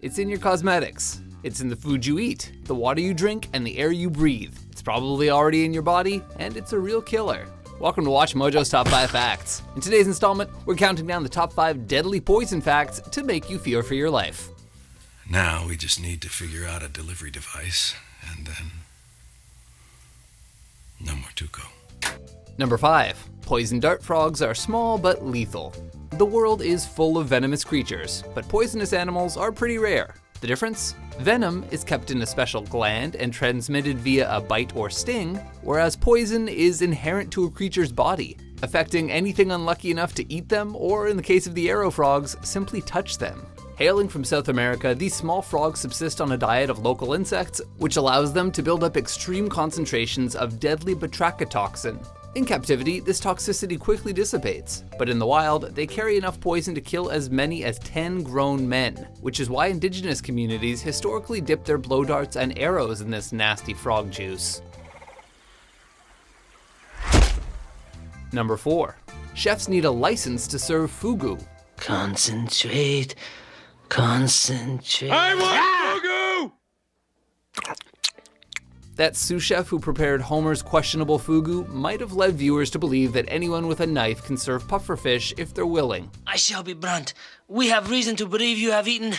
It's in your cosmetics. It's in the food you eat, the water you drink, and the air you breathe. It's probably already in your body, and it's a real killer. Welcome to WatchMojo's Top 5 Facts. In today's installment, we're counting down the top 5 deadly poison facts to make you fear for your life. Now we just need to figure out a delivery device, and then no more Tuco. Number 5. Poison dart frogs are small but lethal. The world is full of venomous creatures, but poisonous animals are pretty rare. The difference? Venom is kept in a special gland and transmitted via a bite or sting, whereas poison is inherent to a creature's body, affecting anything unlucky enough to eat them, or in the case of the arrow frogs, simply touch them. Hailing from South America, these small frogs subsist on a diet of local insects, which allows them to build up extreme concentrations of deadly batrachotoxin. In captivity, this toxicity quickly dissipates, but in the wild, they carry enough poison to kill as many as 10 grown men, which is why indigenous communities historically dip their blow darts and arrows in this nasty frog juice. Number 4. Chefs need a license to serve fugu. Concentrate. I want fugu! That sous chef who prepared Homer's questionable fugu might have led viewers to believe that anyone with a knife can serve pufferfish if they're willing. I shall be blunt. We have reason to believe you have eaten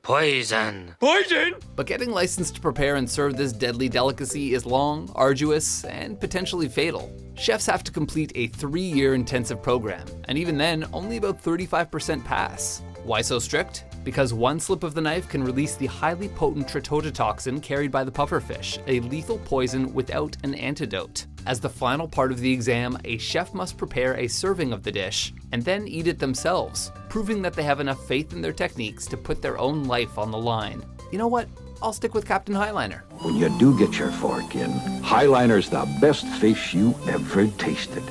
poison. Poison? But getting licensed to prepare and serve this deadly delicacy is long, arduous, and potentially fatal. Chefs have to complete a 3-year intensive program, and even then, only about 35% pass. Why so strict? Because one slip of the knife can release the highly potent tritotoxin carried by the pufferfish, a lethal poison without an antidote. As the final part of the exam, a chef must prepare a serving of the dish and then eat it themselves, proving that they have enough faith in their techniques to put their own life on the line. You know what? I'll stick with Captain Highliner. When you do get your fork in, Highliner's the best fish you ever tasted.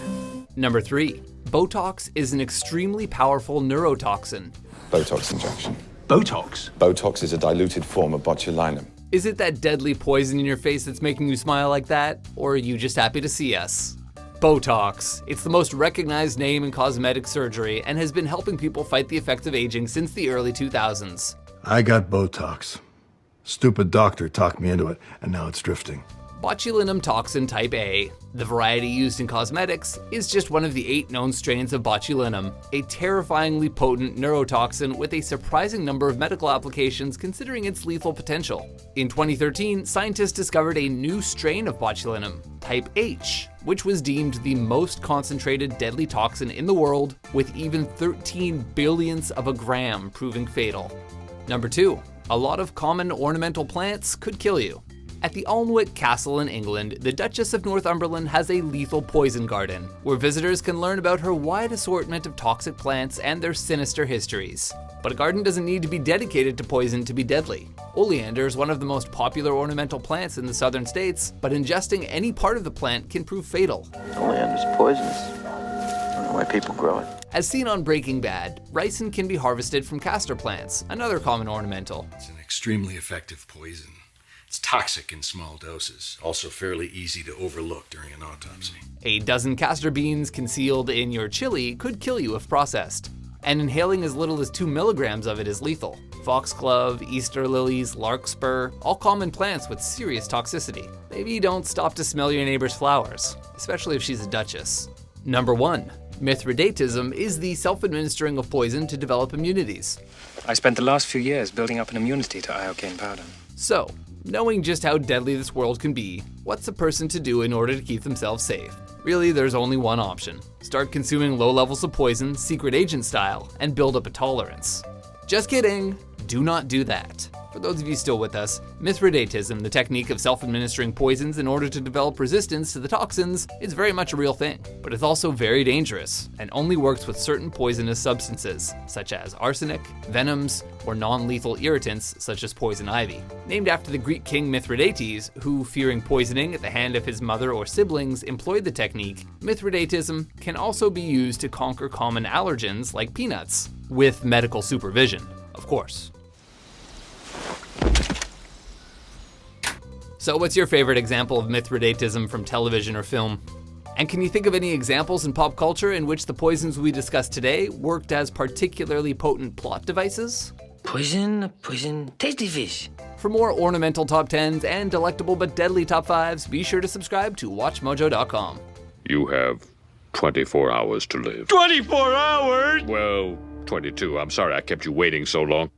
Number 3. Botox is an extremely powerful neurotoxin. Botox injection. Botox? Botox is a diluted form of botulinum. Is it that deadly poison in your face that's making you smile like that? Or are you just happy to see us? Botox. It's the most recognized name in cosmetic surgery and has been helping people fight the effects of aging since the early 2000s. I got Botox. Stupid doctor talked me into it, and now it's drifting. Botulinum toxin type A, the variety used in cosmetics, is just one of the 8 known strains of botulinum, a terrifyingly potent neurotoxin with a surprising number of medical applications considering its lethal potential. In 2013, scientists discovered a new strain of botulinum, type H, which was deemed the most concentrated deadly toxin in the world, with even 13 billionths of a gram proving fatal. Number 2. A lot of common ornamental plants could kill you. At the Alnwick Castle in England, the Duchess of Northumberland has a lethal poison garden, where visitors can learn about her wide assortment of toxic plants and their sinister histories. But a garden doesn't need to be dedicated to poison to be deadly. Oleander is one of the most popular ornamental plants in the southern states, but ingesting any part of the plant can prove fatal. Oleander's poisonous. I don't know why people grow it. As seen on Breaking Bad, ricin can be harvested from castor plants, another common ornamental. It's an extremely effective poison. It's toxic in small doses, also fairly easy to overlook during an autopsy. A dozen castor beans concealed in your chili could kill you if processed, and inhaling as little as 2 milligrams of it is lethal. Foxglove, Easter lilies, larkspur, all common plants with serious toxicity. Maybe don't stop to smell your neighbor's flowers, especially if she's a duchess. Number 1. Mithridatism is the self-administering of poison to develop immunities. I spent the last few years building up an immunity to iocane powder. So, knowing just how deadly this world can be, what's a person to do in order to keep themselves safe? Really, there's only one option. Start consuming low levels of poison, secret agent style, and build up a tolerance. Just kidding, do not do that. For those of you still with us, Mithridatism, the technique of self-administering poisons in order to develop resistance to the toxins, is very much a real thing, but it's also very dangerous and only works with certain poisonous substances, such as arsenic, venoms, or non-lethal irritants such as poison ivy. Named after the Greek king Mithridates, who, fearing poisoning at the hand of his mother or siblings, employed the technique, Mithridatism can also be used to conquer common allergens like peanuts, with medical supervision, of course. So what's your favorite example of Mithridatism from television or film? And can you think of any examples in pop culture in which the poisons we discussed today worked as particularly potent plot devices? Poison, tasty fish. For more ornamental top 10s and delectable but deadly top 5s, be sure to subscribe to WatchMojo.com. You have 24 hours to live. 24 hours? Well, 22. I'm sorry I kept you waiting so long.